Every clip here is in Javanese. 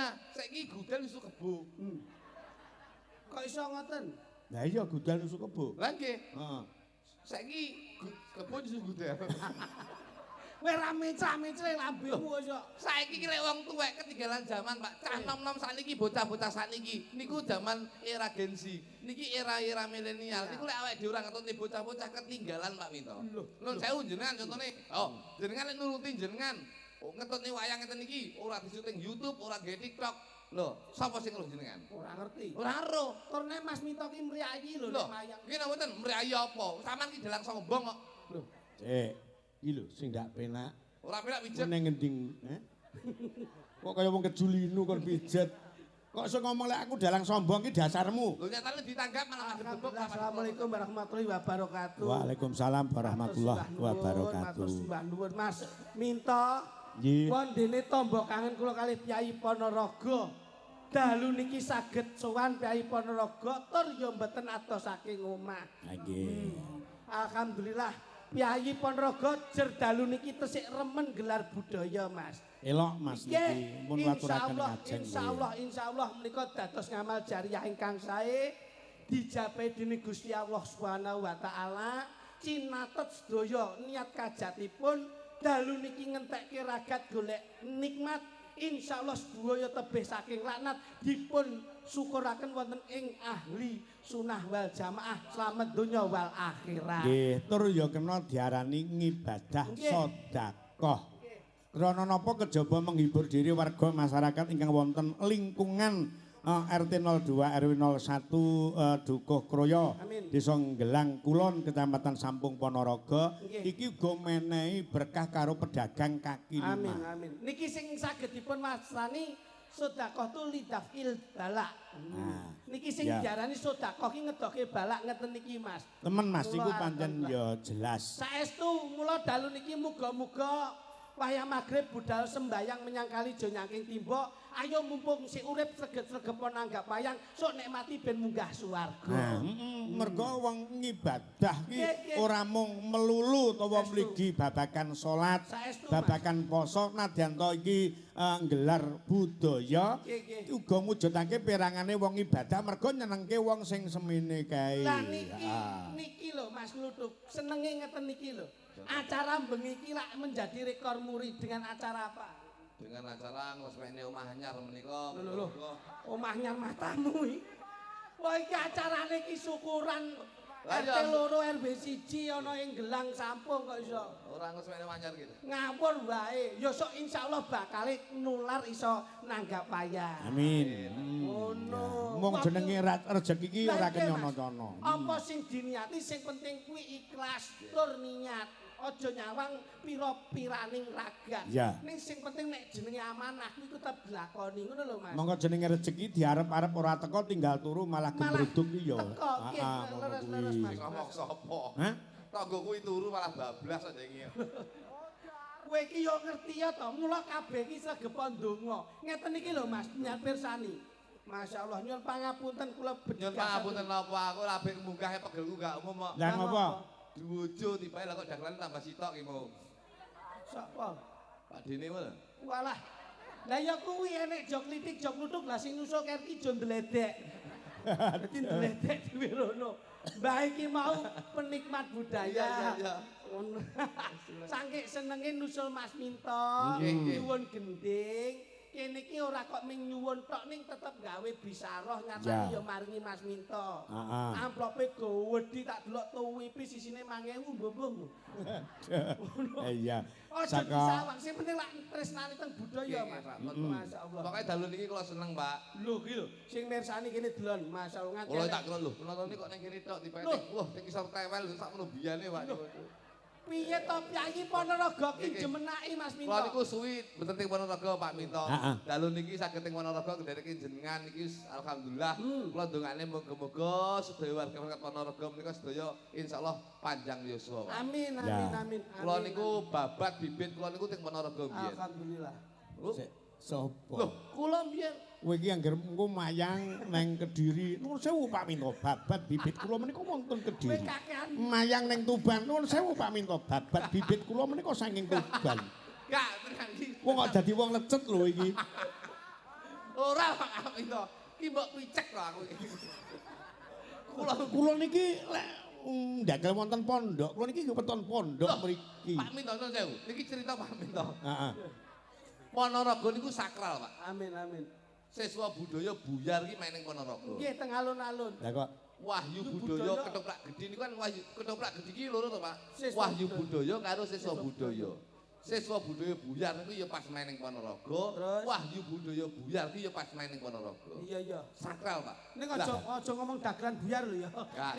Nah, saiki gudal isu kebo. Kok iso ngoten? Lah iya gudal nusu kebo. Lah nggih. Heeh. Saiki kebo isu gudal. Kowe ra mecah-mecah lambemu kok. Saiki ki lek wong tuwek ketinggalan zaman, Pak. Cah nom-nom sakniki bocah-bocah sakniki niku zaman era Gen Z. Niki era-era milenial. Niku lek awake dhewe ora ngetutne bocah-bocah ketinggalan, Pak Minto. Nun sewu jenengan contone. Oh, jenengan lek nuruti jenengan. Oh, ngetutne wayang ngeten iki ora disuting YouTube, ora gawe TikTok. Lho, sapa sing ngeluh jenengan? Ora ngerti. Ora ero. Turne Mas Mito ki mriyayi lho Lho, nek wayang. iki mboten mriyayi apa? Sampeyan ki dalang sombong kok. Lho, Cek, iki lho sing ndak penak. Ora penak pijet. Neng ngending, Kok kaya wong kejulinu kon pijet. Kok iso ngomong lek aku dalang sombong ki dasarmu. Lho nyatane ditanggap malah ngadep gebuk. Assalamualaikum warahmatullahi wabarakatuh. Waalaikumsalam warahmatullahi wabarakatuh. Matur sembah nuwun Mas Minto. Nggih. Pon dene tombo kangen kula kalih Kyai Ponorogo. Dalu niki saged sowan Kyai Ponorogo tur ya mboten atos saking omah. Nggih. Alhamdulillah Kyai Ponorogo jer dalu niki tesik remen gelar budaya Mas. Elok Mas niki mun waturaken ngajeng. Insyaallah menika dados ngamal jariah ingkang sae dijapai dening Gusti Allah Subhanahu wa taala. Cinatet sedaya niat kajatipun dalu niki ngentekke ragat golek nikmat. Insyaallah sedaya tebih saking laknat dipun syukuraken wonten ing ahli sunah wal jamaah slamet donya wal akhirat. Nggih, tur ya kena diarani ngibadah sedekah. Krana napa kejaba menghibur diri warga masyarakat ingkang wonten lingkungan RT 02 RW 01 Dukuh Kroya Desa Nggelang Kulon Kecamatan Sampung Ponorogo iki uga menehi berkah karo pedagang kaki lima. Amin amin. Niki sing saged dipun wastani sedekah tu lidafil balak. Niki sing diarani sedekah ki ngedoke balak ngeten niki Mas. Temen Mas iku pancen ya jelas. Saestu mula dalu niki muga-muga wayah magrib budal sembayang menyangkali jo nyangking timbok. Ayo mumpung si urip sregep-sregepon nanggap wayang sok nikmati ben munggah swarga. Mergo wong ngibadah ki ora mung melulu utawa mligi babagan salat, babagan poso nadyan to iki nggelar budaya uga mujudake pirangane wong ibadah mergo nyenengke wong sing semene kae. Lah niki lho Mas Kluthuk, senenge ngeten niki lho. Acara bengi iki lak menjadi rekor muri dengan acara apa? Dengan acara ngresmekne omah anyar menika. Lho, omahnya matamu iki. Wah iki acarane iki syukuran RT loro RW 1 ana ing Gelang Sampung kok iso. Ora ngresmekne omah anyar gitu. Ngapur wae. Ya sok insyaallah bakal nular iso nanggap wayang. Amin. Ngono. Mung jenenge rezeki iki ora kenyono-nyono. Apa sing diniati sing penting kuwi ikhlas tur niat. Aja nyawang pira-piraning ragat. Ning sing penting nek jenenge amanah kuwi tetep dilakoni ngono lho Mas. Monggo jenenge rezeki diarep-arep ora teko tinggal turu malah gembruduk iki ya. Heeh, leres-leres Mas. Ngomong sapa? Hah? Tanggo kuwi turu malah bablas aja iki. Kowe iki yo ngerti ya to, mula kabeh iki sregepon donga. Ngeten iki lho Mas, nyat pirsani. Masyaallah nyuwun pangapunten kula bedhas. Nyuwun pangapunten napa aku labek mungkahe pegelku gak umum kok. Lah ngapa? Diwojo tibae lah kok dagelan tambah sitok iki mau. Sapa? Pak Dene wae. Walah. Lah ya kuwi enek jok litik jok nutuk lah sing nusul kerki jo ndledek. Dadi ndledek dhewe rono. Mbah iki mau penikmat budaya. Iya. Saking senenge nusul Mas Minto, nyuwun gending. Kene iki ora kok ming nyuwun tok ning tetep gawe bisaroh nyatane ya maringi Mas Minto. Amplope gowedhi tak delok tuwipi sisine 5000 mbuh. Iya. Aja disawang, sing penting lak tresnane teng budaya Mas. Masyaallah. Pokoke dalu niki kula seneng, Pak. Lho iki lho, sing mirsani kene delon, masyaallah Kula tak kira lho, penonton iki kok ning kene tok tibae. Wah, ning isor tewel sak menu biyane, Pak. Piye to Kyai Ponorogo ki jemenaki Mas Minto? Kula niku suwi mboten teng Ponorogo Pak Minto. Dalu niki saged teng Ponorogo kendhereke jenengan niki alhamdulillah. Kula ndongane muga-muga sedaya warga Ponorogo menika sedaya insyaallah panjang yuswa. Amin amin amin. Kula niku babat bibit kula niku teng Ponorogo biyen. Alhamdulillah. Sopo? Loh, kula biyen kowe iki anggere engko mayang neng Kediri. Nuwun sewu Pak Minto, babat bibit kula menika wonten Kediri. Mayang neng Tuban. Nuwun sewu Pak Minto, babat bibit kula menika saking Tuban. Gak tenan iki. Wong kok dadi wong lecet lho iki. Oh, Ora Pak Minto. Ki mbok picek lho aku iki. Kula niki lek ndagel wonten pondok, kula niki weton pondok mriki. Pak Minto nuwun sewu. Niki cerita Pak Minto. Heeh. Ponorogo niku sakral, Pak. Amin amin. Siswa budaya buyar iki main ning Ponorogo. Nggih teng alun-alun. Lah kok Wahyu Budaya Ketoprak Gedhi niku kan Wahyu Ketoprak Gedhi iki loro to, Pak. Siswa Wahyu Budaya karo Siswa Budaya. Siswa Budaya buyar niku ya pas main ning Ponorogo. Terus? Wahyu Budaya buyar iki ya pas main ning Ponorogo. Iya iya. Sakral, Pak. Ning aja ngomong dagelan buyar lho ya. Gak.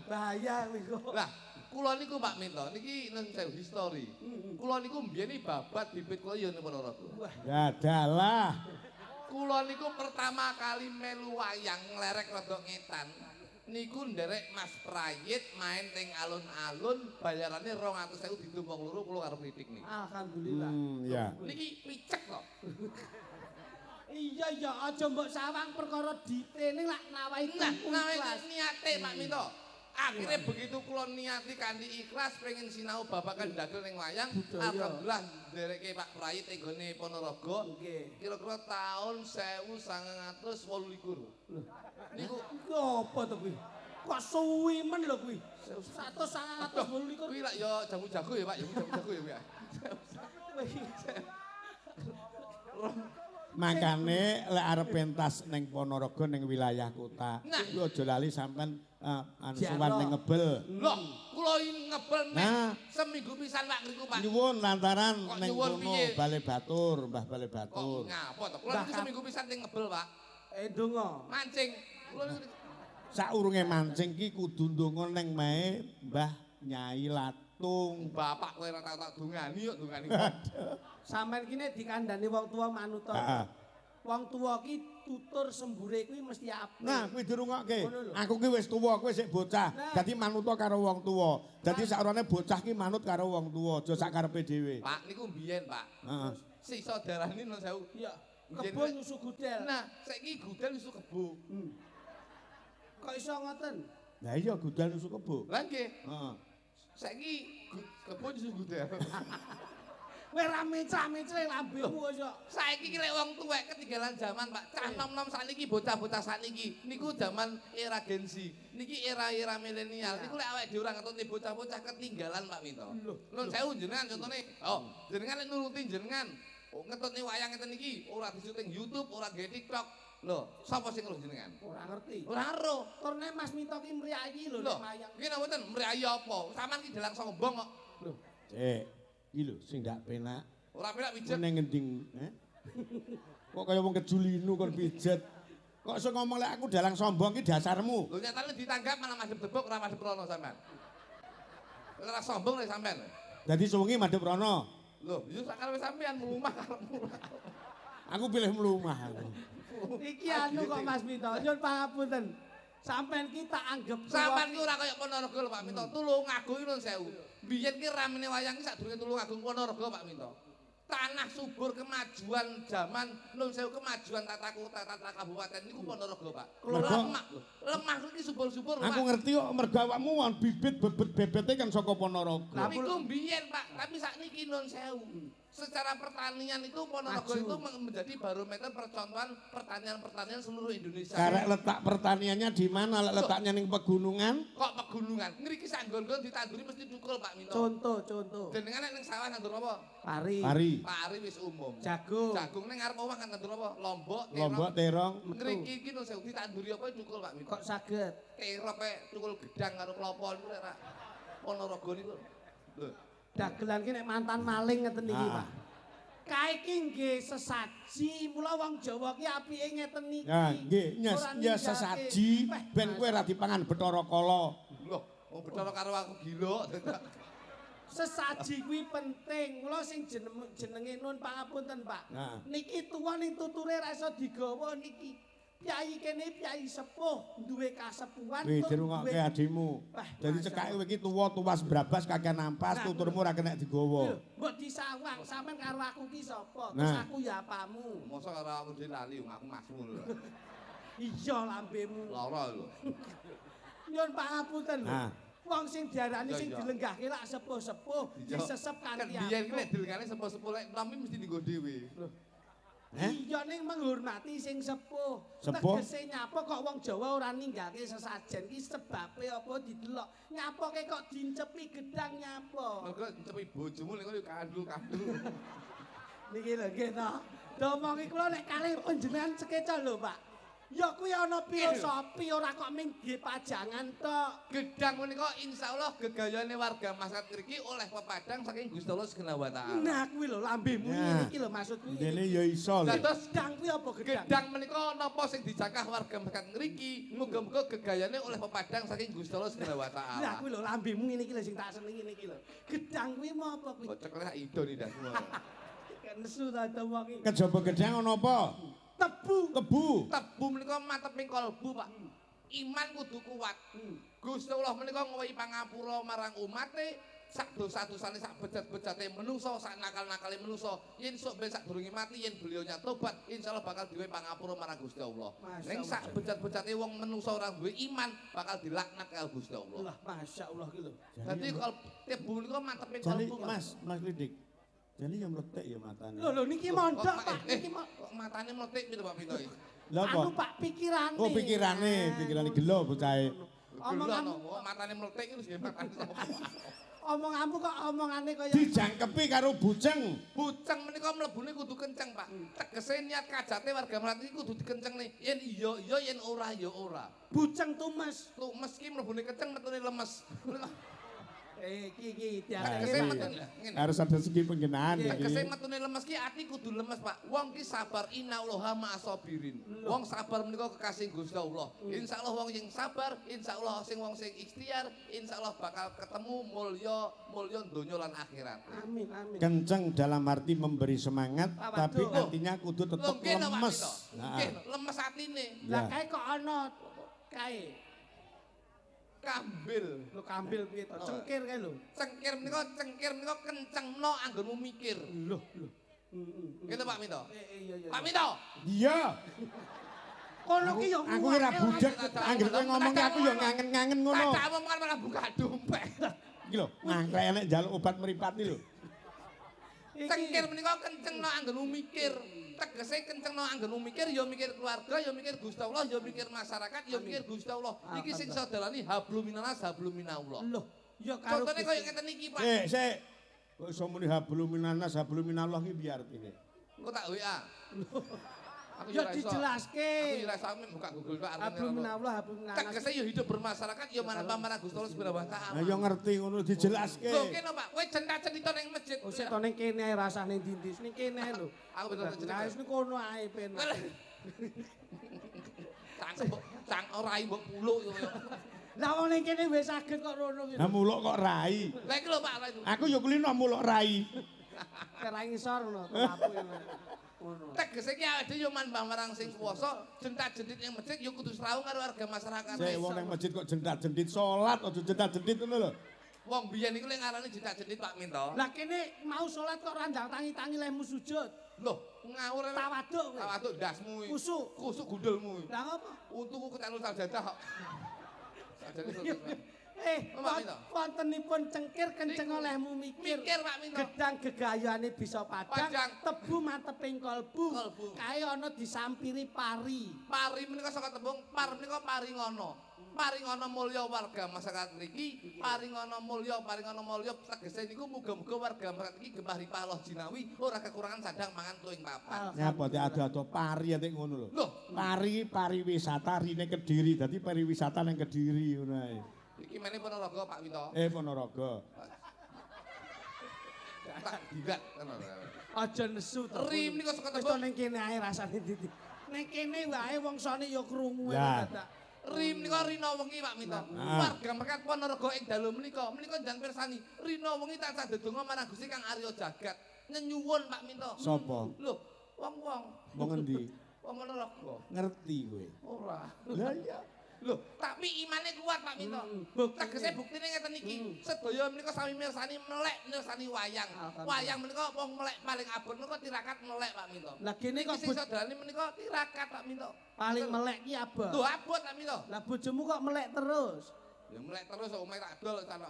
Bahaya kuwi kok. Lah, kula niku Pak Minto niki nang sewu history. Kula niku mbiyen babat bibit kula ya ning Ponorogo. ya dalah. Kula niku pertama kali melu wayang nglerek rada ngetan. Niku nderek Mas Prayit main teng alun-alun bayarane 200.000 ditumpang loro kula karo kritik niki. Alhamdulillah. Ya. Niki picek kok. Iya iya aja mbok sawang perkara ditene lak nawahi Nah, ikhlas. niate Pak Minto. Akhirnya begitu kula niati kanthi ikhlas pengen sinau babagan dagel ning wayang, Budaya. alhamdulillah ndereke Pak Prayit teng gone Ponorogo. Nggih. Kira-kira tahun 1928. Niku Iku apa to kuwi? Kok suwi men lho kuwi. 1928. kuwi lak ya jamu jago ya Pak, ya jamu jago ya Pak. Makane lek arep pentas ning Ponorogo ning wilayah kota, Nah. iku aja lali sampean anu Jaro. sowan ning ngebel. Loh, kula ini ngebel Nah. seminggu pisan Pak ngriku Pak. Nyuwun lantaran Kok ning nyuwun kono piye? Bale Batur, Mbah Bale Kok Batur. ngapa to? Kula Bah, niku seminggu pisan ning ngebel Pak. Donga. Mancing. Kula niku Saurunge mancing ki kudu ndonga ning mae Mbah Nyai Latung. bapak kowe ora tak dungani yo dungani. Sampeyan kene dikandani wong tuwa manut to. Heeh. Wong tuwa ki tutur sembure kuwi mesti apik. Nah, kuwi dirungokke. Ngono lho. Aku ki wis tuwa, kowe sik bocah. Nah. Dadi manuta karo wong tuwa. Dadi saurane bocah ki manut karo wong tuwa, aja sak karepe dhewe. Pak niku mbiyen Pak. Heeh. Sisa darani nun sewu. Iya. Nggih, Kebon Nek. nyusu gudel. Nah, saiki gudel isu kebo. Kok iso ngoten? Lah iya gudal nusu kebo. Lah nggih, Heeh. saiki kebo isu gudel. Kowe ra mencah-mencah lambemu iso. Saiki ki lek wong tuwek ketinggalan zaman, Pak. Cah nom-nom sakniki bocah-bocah sakniki niku zaman era Gen Z. Niki era-era milenial. Niku lek awake dhewe ora ngetutne bocah-bocah ketinggalan, Pak Minto. Nun sewu jenengan contone. Oh, jenengan lek nuruti jenengan. Oh, ngetutne wayang ngeten iki ora disyuting YouTube, ora gawe TikTok. Lho, sapa sing ngeluh jenengan? Ora ngerti. Ora ero. Turne Mas Mito ki mriyayi lho Lho, nek mayang. iki napa mboten mriyayi apa? Saman ki dalang sombong kok. Lho, Iki lho sing ndak penak. Ora penak Ku pijet. ning ngending, Kok kaya wong kejulinu kon pijet. Kok iso ngomong lek aku dalang sombong ki dasarmu. Lho nyatane ditanggap malah madhep tebuk ora madhep rono sampean. Ora sombong lek sampean. Dadi suwengi madhep rono. Lho, yo sak karepe sampean mlumah karo mlumah. Aku pilih mlumah aku. iki anu kok Mas Mito, nyun pangapunten. Sampeyan ki tak anggap Sampean ki ora kaya Ponorogo lho Pak Minto. Tulungagung iki nun sewu. Biyen ki ramene wayang ki sadurunge Tulungagung Ponorogo Pak Minto. Tanah subur kemajuan zaman nun sewu kemajuan tata kota tata kabupaten niku Ponorogo Pak. Mergo- Lemah lho. Lemah iki subur-subur lho Aku Pak. ngerti kok mergo awakmu wong bibit bebet bebete kan saka Ponorogo. Niku mbiyen Pak, tapi sakniki nun sewu. Secara pertanian itu Ponorogo Maju. itu menjadi barometer percontohan pertanian-pertanian seluruh Indonesia. Karek letak pertaniannya di mana? Lek letaknya ning pegunungan? Kok pegunungan? Ngriki sanggon-gon ditanduri mesti cukul Pak Minto. contoh. Jenengan nek ning sawah nandur apa? Pari. Pari, Pari wis umum. Jagung. Jagung ning ngarep omah kan nandur apa? Lombok, lombok, terong. Ngriki iki lho sewu ditanduri apa cukul Pak Minto. Kok saged? Kerop cukul gedang karo klopo niku lek ra Ponorogo niku. Lho, Dagelan ki nek mantan maling ngeten iki, Ah. Pak. Kae ki nggih sesaji, mula wong Jawa ki apike ngeten niki. Ya, nggih, nyes Ora ya ninggake. sesaji Weh, ben kowe ora dipangan Bathara Kala. lho, wong Bathara karo aku gila. Sesaji kuwi penting. Mula sing jenenge nun pangapunten, Pak. Nah. Niki tuwa ning tuture ra iso digawa niki. Pyai kene pyai sepuh, duwe kasepuhan. Wih, tur dirungokke duwe- adimu. Wah, Jadi Masya cekake Allah. kowe iki tuwa tuwas brabas kakek nampas, Nah. tuturmu ora kena digawa. Lho, mbok disawang, sampean karo aku ki sapa? Terus Nah. aku ya apamu. Mosok karo aku dhewe lali aku masmu lho. Iya lambemu. Lara lho. Nyun pangapunten lho. Nah. Wong sing diarani Iya, sing iya. dilenggahke lak sepuh-sepuh, Iya. disesep Kan kanthi biyen ki apik. lek dilengane sepo-sepo lek tapi mesti dienggo dhewe. Iya ning menghormati sing sepuh. Sepuh? Tegese nyapa kok wong Jawa ora ninggalke sesajen ki sebabe apa didelok. Nyapake kok dincepi gedang nyapa. Mergo cepi bojomu ning kono kandul-kandul. Niki lho nggih to. Domongi kula nek kalih panjenengan sekeca lho, Pak. Ya kuwi ana filosofi ora kok ming nggih pajangan tok. Gedang menika insyaallah gegayane warga masyarakat mriki oleh pepadang saking Gusti Allah Subhanahu wa taala. Nah kuwi lho lambemu Nah. iki lho maksudku. Dene ya iso lho. Dados Gedang kuwi apa gedang? gedang menika napa sing dicakah warga masyarakat mriki muga-muga gegayane oleh pepadang saking Gusti Allah Subhanahu wa Lah taala. kuwi lho lambemu ngene iki lho sing tak senengi niki lho. Gedang kuwi mau apa kuwi? Kocok lek ido nih dah semua. Kan nesu ta domongi. Kejaba gedang ana apa? Tebu. Kebu. Tebu menika mateping kalbu, Pak. Iman kudu kuat. Gusti Allah menika ngowahi pangapura marang umate sak dosa-dosane sak bejat-bejate menungso, sak nakal-nakale menungso. Yen sok ben sak durunge mati yen beliau tobat, insyaallah bakal diwe pangapura marang Gusti Allah. Ning sak bejat-bejate wong menungso ora duwe iman bakal dilaknat karo Gusti Allah. Lah masyaallah ki lho. Dadi kalau tebu menika mateping Jadi kalbu. Mas Lidik. Jadi ya meletek ya matane. Lho niki mondok Pak, niki kok matane meletik gitu Pak Pinto iki. Lha apa? anu Pak pikirane. Oh pikirane gelo bocahe. Omonganmu kok matane meletik iki wis matane sapa. Omonganmu kok omongane kaya Dijangkepi karo bujeng. Bujeng menika mlebune kudu kenceng, Pak. Tegese niat kajate warga Melayu iki kudu dikencengne. Yen iya iya yen ora ya ora. bujeng tumes. Tuh meski mlebune kenceng metune lemes. Iki Tegese Iya. metune ngene. Harus ada segi penggunaan Tegese iki. metune lemes ki ati kudu lemes, Pak. Wong ki sabar innallaha ma'asabirin. Wong sabar menika kekasih Gusti Allah. Insyaallah wong sing sabar, insyaallah wong sing ikhtiar, insyaallah bakal ketemu mulya donya lan akhirat. Amin amin. Kenceng dalam arti memberi semangat, Waduh. tapi artinya kudu tetap Nggih, Pak lemes. Pinto. Nah, Nggih, lemes atine. Lah Ya. kae kok ana kae. Kambil. Lho kambil piye to? Cengkir kae lho. Cengkir menika kencengno anggonmu mikir. Lho lho. Gitu Pak Minto. Iya iya. Pak Minto. Iya. Kono ki yo Aku kira budek, anggere kowe ngomong ki aku yo ngangen-ngangen ngono. Tak omongan malah buka dompet. Iki lho, mangkre enek njaluk obat mripat iki lho. Cengkir menika kencengno anggonmu mikir. Tegese kencengno anggonmu mikir ya mikir keluarga, ya mikir Gusti Allah, ya mikir masyarakat, ya mikir Gusti Allah. Iki sing iso dalani hablum minanas hablum minallah. Lho, ya karo Contone koyo ngeten iki, Pak. Sik. Kok iso muni hablum minanas hablum minallah iki piye artine? Engko tak WA. Aku ya ora iso. dijelaske. Aku ora iso buka Google Pak artine. Hablum minallah, hablum minanas. Tegese ya hidup bermasyarakat ya manapa marang Gusti Allah Subhanahu wa taala. Lah yo ngerti ngono dijelaske. Lho kene Pak, kowe cerita-cerita ning masjid. Oh sik to ning kene ae rasane ndi ning kene lho. Aku betul cerita. Lah wis kono ae ben. Cang ora mbok puluk yo. Lah wong ning kene wis saged kok rono ki. Lah muluk kok rai. Lah iki lho Pak, lha itu. Aku yo kulino muluk rai. Kera ngisor ngono to apu ngono. Tegese ki awake dhewe yo manembah marang sing kuwasa, jentak-jentit ning masjid yo kudu srawung karo warga masyarakat. Sik wong nang masjid kok jendak-jendit salat aja jendak-jendit ngono lho. Wong biyen iku lek ngarani jentak-jentit Pak Minto. Lah kene mau salat kok randang tangi-tangi lehmu sujud. Lho, ngawur Tawaduk kowe. Tawaduk dasmu iki. Kusuk. Kusuk gundulmu iki. Lah ngopo? Untuku kecanul sajadah kok. Sajane Pak Minto. Wontenipun cengkir kenceng olehmu mikir. Mikir Pak Minto. Gedang gegayane bisa padang, Padang. tebu mateping kalbu. Kalbu. Kae ana disampiri pari. Pari menika saka tembung par menika paringono. Paringono mulya warga masyarakat mriki, paringono mulya tegese niku muga-muga warga masyarakat iki gembah ripah Allah jinawi ora kekurangan sadang mangan tuing papan. Nyapa te ado-ado pari atik ngono lho. Lho, Pari pariwisata rine Kediri, dadi pariwisata nang Kediri ngono ae. iki meneh Ponorogo Pak Winto. Ponorogo. Tak didak ngono. Aja nesu to. Rim niku saka Wis to tembung ning kene ae rasane ndi. Ning kene wae wongsane ya krungu Lah. dadak. Rim niku rina wengi Pak Minto. Warga masyarakat Ponorogo ing dalu menika njan pirsani rina wengi tansah ndedonga marang Gusti Kang Arya Jagat. Nyenyuwun Pak Minto. Sapa? Lho, wong-wong Wong endi? wong Ponorogo. Ngerti kowe. Ora. Lah iya. Lho, tapi imane kuat Pak Minto. Tegese buktine ngeten iki. Sedaya menika sami mirsani melek mirsani wayang. Wayang menika wong melek paling abot menika tirakat melek Pak Minto. Lah kene kok Sing sadalane menika tirakat Pak Minto. paling melek ki abot. Lho abot Pak Minto. Lah bojomu kok melek terus? Ya melek terus omahe tak dol sana.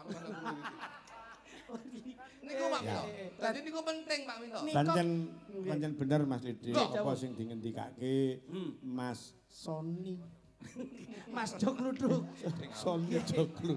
Niku Pak Minto. Dadi niku penting Pak Minto. Pancen bener Mas Didi, Nggih, apa sing dingendikake Mas Sony. Mas Jok Luduk. Sony Joglo.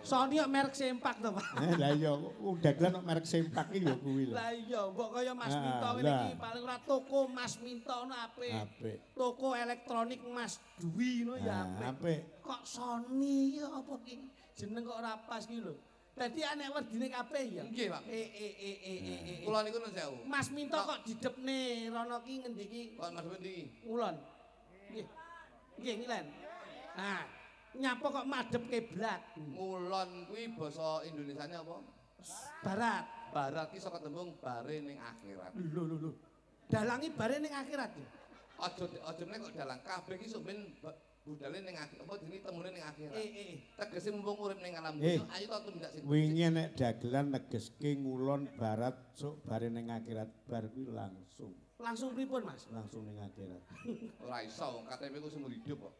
Sony kok merek sempak to, Pak. Lah iya, dagelan kok merek sempak iki ya kuwi lho. Lah iya, mbok kaya Mas Minto ngene iki paling ora toko Mas Minto ngono apik. Apik. Toko elektronik Mas Dwi ngono ya apik. Apik. Kok Sony ya apa iki? Jeneng kok ora pas iki lho. Dadi anek werdine kabeh ya. Nggih, Pak. Kula niku nun sewu. Mas Minto kok didepne rono ki ngendi ki? Kok Mas Bendi? Ngulon. Nggih. Nggih, ngilen. Nah, nyapa kok madhep kiblat? Ngulon kuwi basa Indonesiane apa? Barat. Barat ki saka tembung bare ning akhirat. Lho. Dalangi bare ning akhirat ya. Aja meneh kok dalang kabeh ki sampeyan budale ning akhirat apa jenenge temune ning akhirat. Tegese mumpung urip ning alam dunya ayo ta tumindak sing Wingi nek dagelan negeske ngulon barat sok bare ning akhirat bar kuwi langsung. Langsung pripun, Mas? Langsung ning akhirat. ora iso wong KTP ku seumur hidup kok.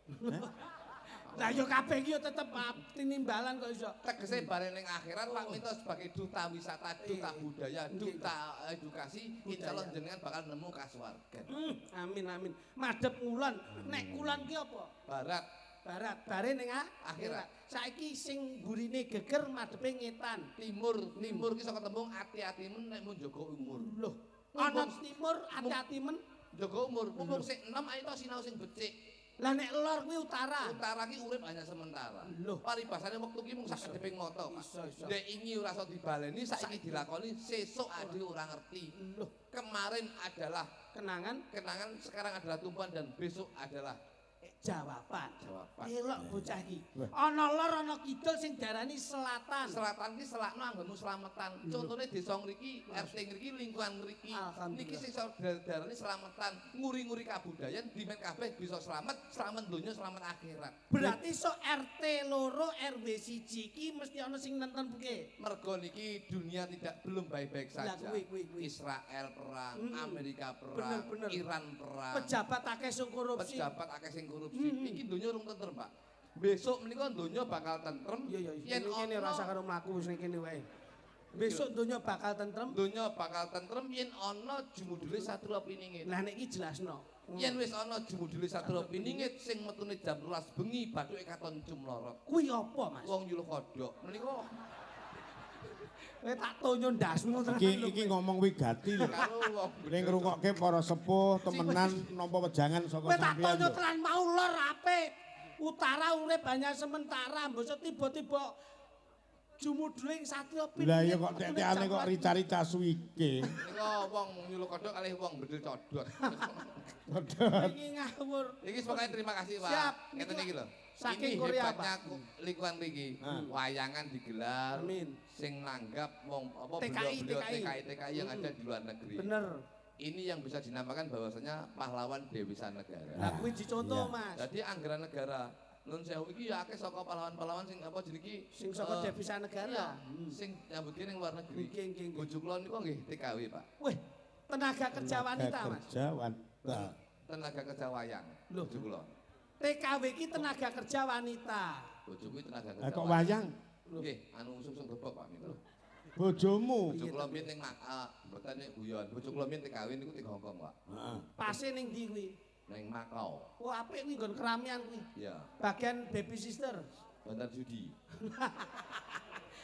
Lah yo kabeh iki yo tetep tinimbalan kok iso. Tegese bare ning akhirat Pak Minto sebagai duta wisata, duta budaya, duta edukasi, insyaallah jenengan bakal nemu kasuwargan. Amin. Madhep ngulon. Nek kulon ki apa? Barat. Barat, bare ning akhirat. Saiki sing burine geger madhepe ngetan. Timur ki saka tembung ati-atimen nek mun jaga umur. Loh, ana timur ati-ati men. Jaga umur, mumpung sik enom ayo to sinau sing becik. Lah nek lor kuwi utara. Utara ki urip hanya sementara. Loh. Paribasane wektu ki mung sak kedeping mata, Pak. Nek ingi ora iso dibaleni, saiki dilakoni, sesuk ade ora ngerti. Loh, Kemarin adalah kenangan sekarang adalah tumpuan dan besok adalah jawaban. jawaban. Elok bocah iki. Ana lor ana kidul sing diarani selatan. Selatan ki selakno anggonmu slametan. Contone desa ngriki, RT ngriki, lingkungan ngriki. Niki sing diarani slametan, nguri-nguri kabudayan dimen kabeh bisa slamet donya, slamet akhirat. Berarti sok RT loro RW 1 iki mesti ana sing nenten buke. Mergo niki dunia belum baik-baik saja. Lah, kuwi. Israel perang, Amerika perang, Bener. Iran perang. Pejabat akeh sing korupsi. Pejabat akeh sing korupsi. Iki donya urung tentrem, Pak. Besok menika donya bakal tentrem. Iya. Yen Kene rasa karo mlaku wis ning kene wae. Besok donya bakal tentrem. Donya bakal tentrem yen ana jumudule Satria Piningit. Lah nek iki jelasno. Yen wis ana jumudule Satria Piningit sing metune jam 12 bengi bathuke katon cumlorot. Kuwi apa, Mas? Wong nyuluh kodhok. Menika Kowe tak tonyo ndasmu tenan. Iki ngomong wigati lho. karo wong Ning ngrungokke para sepuh temenan nampa wejangan saka Kowe tak sampeyan. tonyo lho. tenan mau lor apik. Utara urip hanya sementara, mbok tiba-tiba jumuduling Satria Piningit. Lah ya kok tekane kok rica-rica suwike. menika wong nyuluh kodhok kalih wong bedil codot. Iki ngawur. Iki semoga terima kasih, Pak. Siap. Ngeten iki lho. Saking Ini Korea, hebatnya Pak. lingkungan mriki. Wayangan digelar. Amin. Sing nanggap wong apa TKI. TKI yang ada di luar negeri. Bener. Ini yang bisa dinamakan bahwasanya pahlawan Devisa Negara. Lah kuwi dicontoh, Iya. Mas. Jadi anggaran negara Nun sewu iki ya akeh saka pahlawan-pahlawan sing apa jeneng iki Sing saka devisa negara. Iya, sing nyambut ning luar negeri. Nggih. Bojo kula niku nggih TKW, Pak. Wih, tenaga kerja wanita, Mas. Kerja wanita. Tenaga kerja wayang. Loh. Bojo kula. TKW iki tenaga kerja wanita. Bojo kuwi tenaga kerja. Lah kok wayang? Nggih, anu usum gebok Pak Mito. Bojomu. Bojo kula mbiyen ning mboten guyon. Bojo kula mbiyen TKW niku teng Hongkong, Pak. Heeh. Pase ning ndi kuwi? Ning Makau. Wah, apik kuwi nggon keramian kuwi. Iya, Bagian baby sister. bandar judi.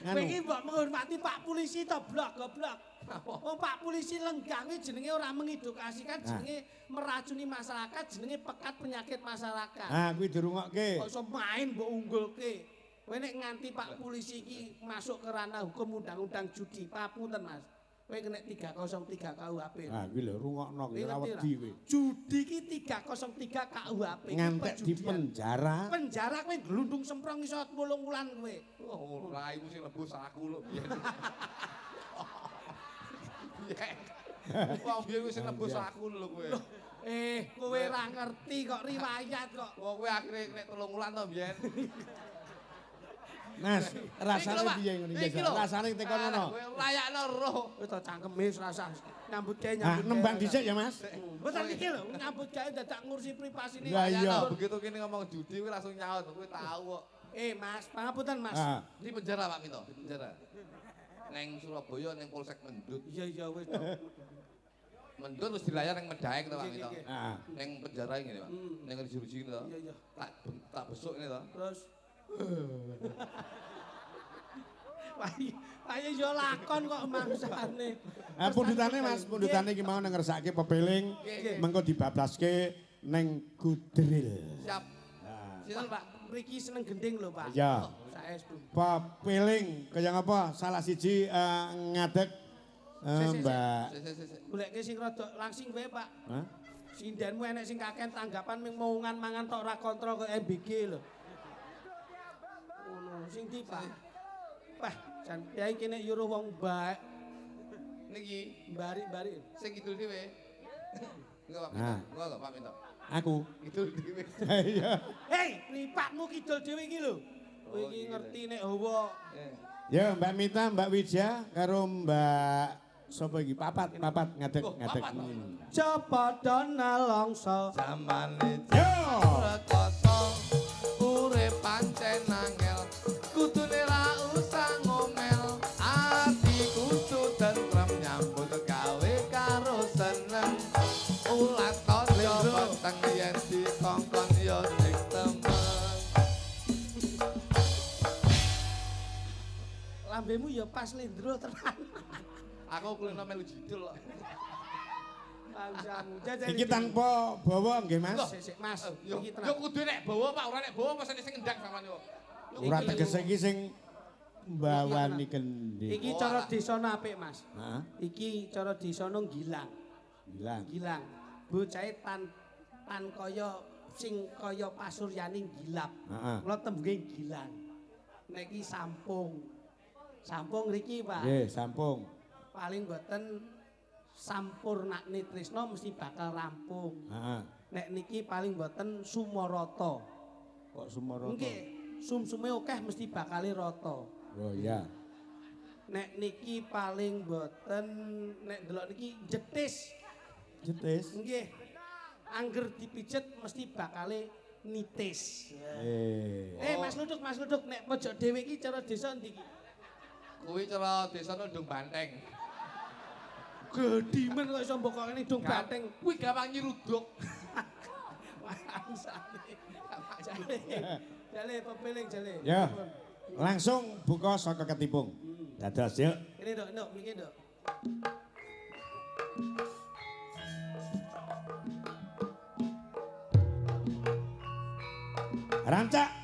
Kowe iki mbok menghormati Pak Polisi to, blok goblok. Wong Pak Polisi lenggah kuwi jenenge ora mengedukasikan, jenenge meracuni masyarakat, jenenge pekat penyakit masyarakat. Ah, kuwi dirungokke. Kok iso main mbok unggulke. Kowe nek nganti Pak Polisi iki masuk ke ranah hukum undang-undang judi, papunten Mas. Kowe kena 303 KUHP. Ah, kuwi lho rungokno kuwi ora wedi kowe. Judi ki 303 KUHP. Ngantek di penjara. Penjara kowe glundung semprong iso 8 wulan kowe. Oh, ora iku sing lebus aku lho biyen. Wong biyen wis nebus aku lho kowe. Kowe ora ngerti kok riwayat kok. Wong kowe akhire nek 3 wulan to biyen. Mas, rasane piye ngene iki? Rasane tekan ngono. Kowe layakno roh. Wis to cangkeme rasa nyambut gawe Ah, nyambut. nembang dhisik ya, Mas. Mboten iki lho nyambut gawe dadak ngurusi privasine. Lah iya. Begitu kene ngomong judi kowe langsung nyaut kowe tahu kok. Mas, pangapunten Mas. Ah, Di penjara Pak Mito, di penjara. neng Surabaya neng Polsek Mendut. Iya wis to. Mendut wis dilayar neng Medaek to Pak Mito. Heeh. Neng penjara ngene Pak. Neng jeruji ngene to. Iya. Tak besuk ngene to. Terus Paye yo lakon kok mangsane. Pundutane Mas, pundutane iki mau ngersake pepeling, mengko dibablaske ning Gudril. Siap. Sinten Pak? Mriki seneng gending lho Pak. Iya. Saestu. Pepeling kaya ngapa? Salah siji ngadeg Mbak. Goleke sing rada langsing wae Pak. Hah? Sindenmu enek sing kaken tanggapan ming moungan mangan tok ora kontrol kok MBG lho. Ngono, sing ndi Pak? Wah, jan kiai kene nyuruh wong baik. Niki Bari-bari. sing kidul dhewe. Enggak Pak Mito. Enggak Pak Mito. Aku. Kidul dhewe. Iya. Hei, mripatmu kidul dhewe iki lho. Kowe iki ngerti nek hawa. Ya Mbak Mita, Mbak Widya karo Mbak sapa iki? Papat ngadeg. Coba dona longso. Zamane Yo. rekoso urip pancen angel. Kudune ra usah ngomel. Ati kudu tentrem nyambut gawe karo seneng. Ulat kaca peteng yen dikongkon ya sing temen. Lambemu ya pas lindro tenan. Aku kulino melu jidul kok. Bangsamu. Iki tanpa bawa nggih Mas. Sik Mas. Yo Iki yo kudu nek bawa Pak, ora nek bawa pas nek sing ngendang sampean yo. Ora tegese iki sing mbawani kendhi. Iki cara desana apik Mas. Heeh. Iki cara desana Gilang. Gilang. Bocahe tan kaya sing kaya pasuryaning gilap. Heeh. Kula tembunge Gilang. Nek iki sampung. Sampung ngriki, Pak. Nggih, sampung. Paling boten sampurnakne tresna mesti bakal rampung. Heeh. Nek niki paling boten sumarata. Kok Sumarata? Nggih, sumsume akeh mesti bakale rata. Oh iya. Nek niki paling boten nek delok niki jetis. Jetis. Nggih. Angger dipijet mesti bakale nitis. Mas Luduk, nek pojok dhewe iki cara desa ndi iki? Kuwi cara desa Ndung Banteng. Gedimen kok iso mbokokne Ndung Banteng. Kuwi gampang nyeruduk. Jale pepeling jale. Ya. Langsung buka saka ketipung. Dados yuk. Ini Nduk, mriki Nduk. Rancak.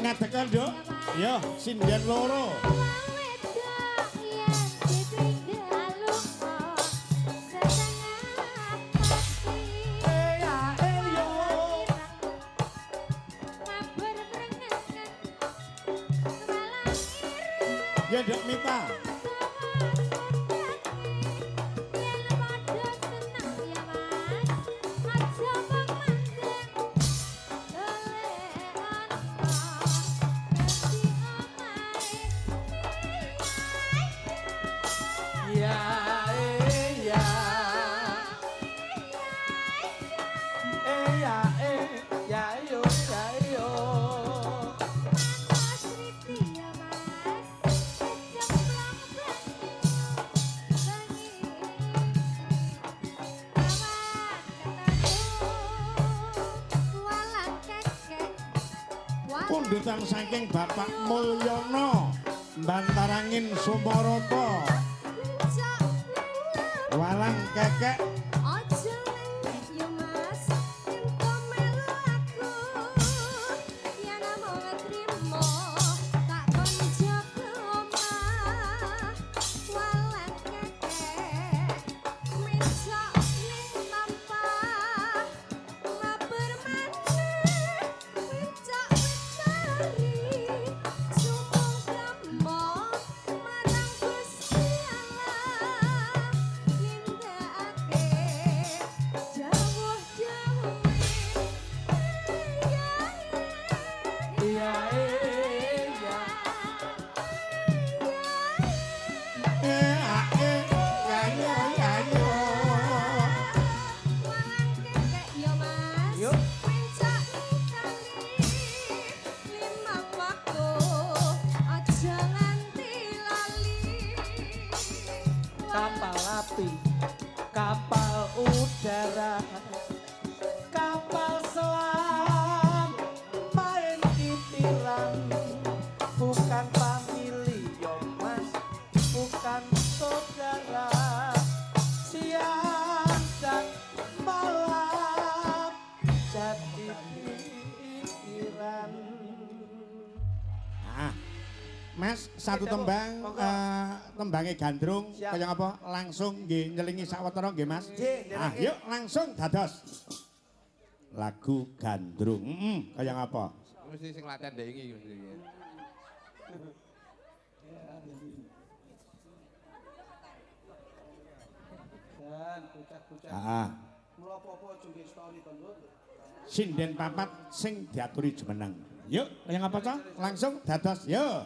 ngadekon, Nduk. Yo, sinden loro. Ya, Nduk Mita. Pundutan saking Bapak Mulyono Bantarangin Sumarata Walang Kekek kapal api, kapal udara, kapal selam, main titiran, bukan famili yo mas, bukan saudara, siang dan malam jadi pikiran. Mas, satu Oke, tembang, tembangnya gandrung, Siap. kaya apa? Langsung nggih nyelingi sawetara nggih Mas. Nggih, Ah, yuk langsung dados. Lagu gandrung, kaya apa? Mesti sing latihan dek iki mesti. Dan bocah-bocah. Ah, Mula apa-apa aja nggih story to, Nduk. sinden papat sing diaturi jumeneng. Yuk, kaya apa toh? Langsung dados, yuk.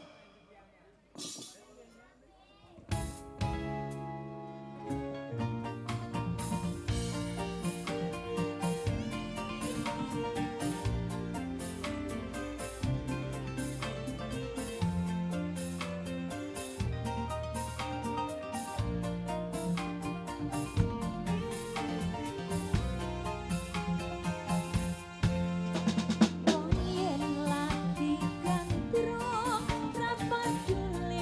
Wong yen lagi gandrung ra paduli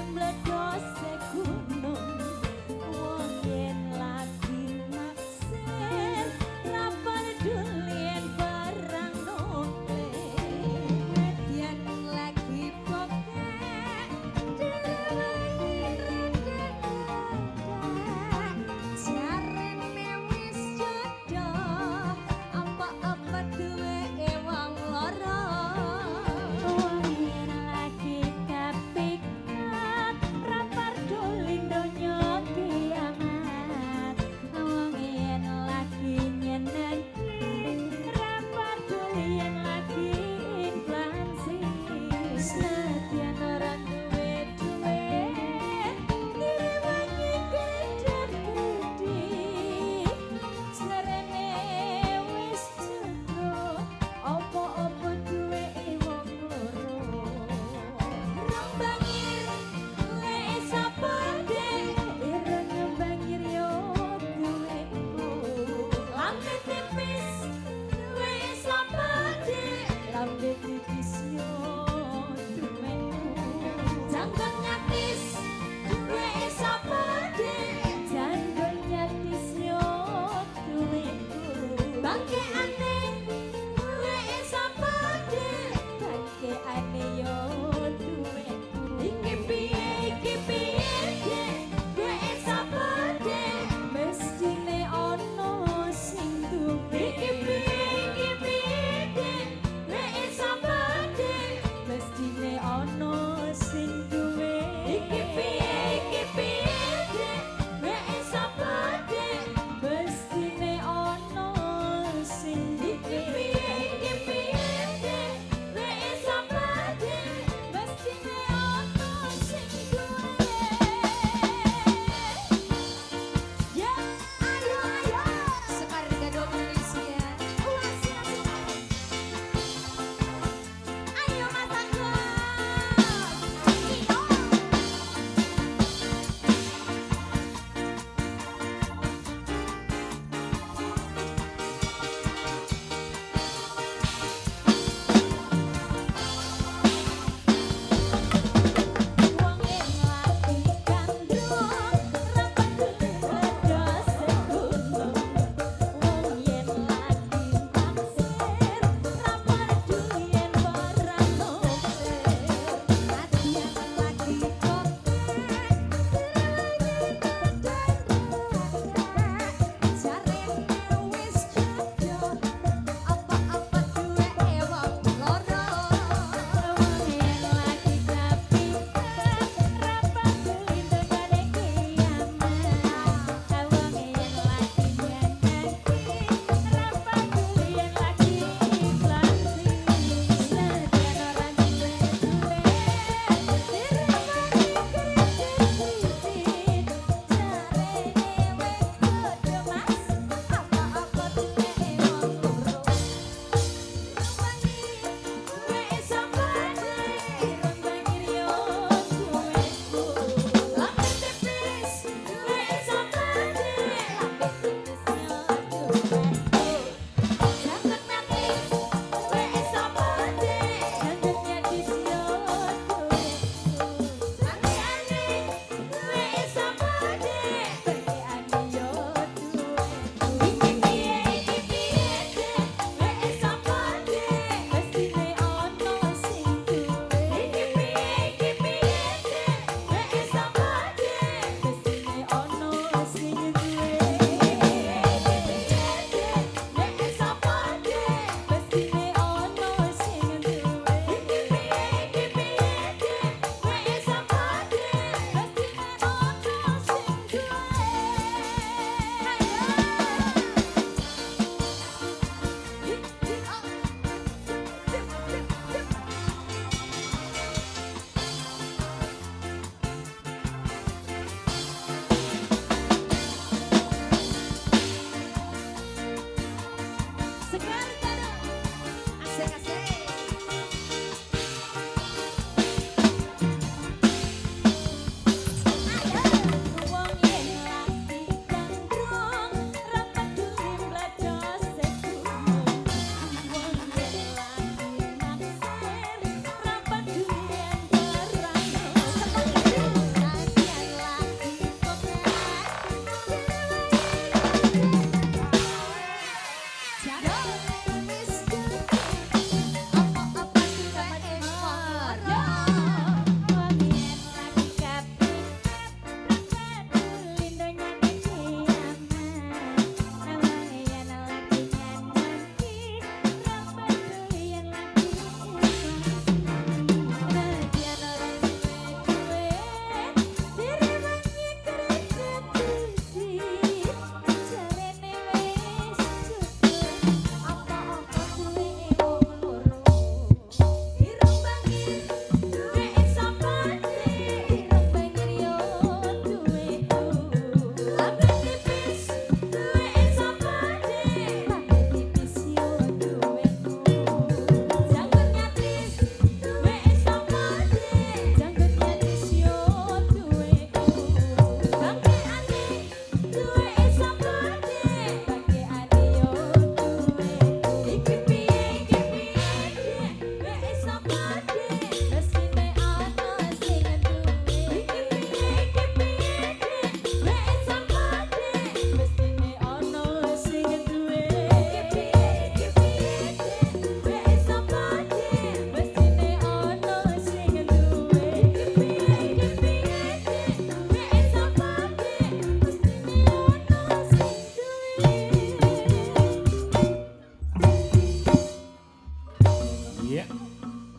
Iya.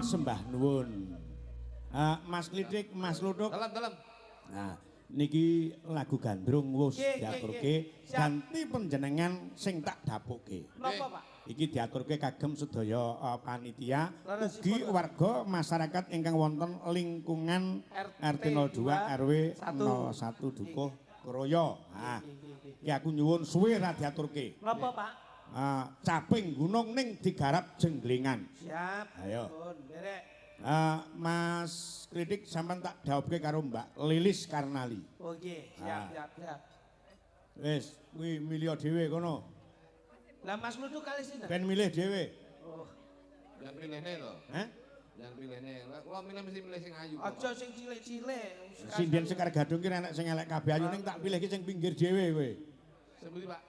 Sembah nuwun. Mas Klitik, Mas Lutuk. Dalam. Nah, niki lagu gandrung wis diaturke ganti panjenengan sing tak dapuke. Napa, Pak? Iki diaturke kagem sedaya panitia ugi warga masyarakat ingkang wonten lingkungan RT 02 RW 01 Dukuh Kroya. Nah, iki aku nyuwun suwe ra diaturke. Napa, Pak? Caping gunung ning digarap jenglingan. Siap. Ayo. Pun, derek. Mas Kritik sampean tak dhawuhke karo Mbak Lilis Karnali. Oh nggih, siap. Wis, kuwi milih dhewe kono. Lah Mas Lutuk kali sinten? Ben milih dhewe. Oh, Jangan pilihne lho. Hah? Jangan pilihne. Kula milih mesti milih sing ayu. aja sing cilik-cilik. Sinden Sekar Gadung ki enek sing elek kabeh ayu ning tak pilih ki sing pinggir dhewe kowe. Sebuti, Pak.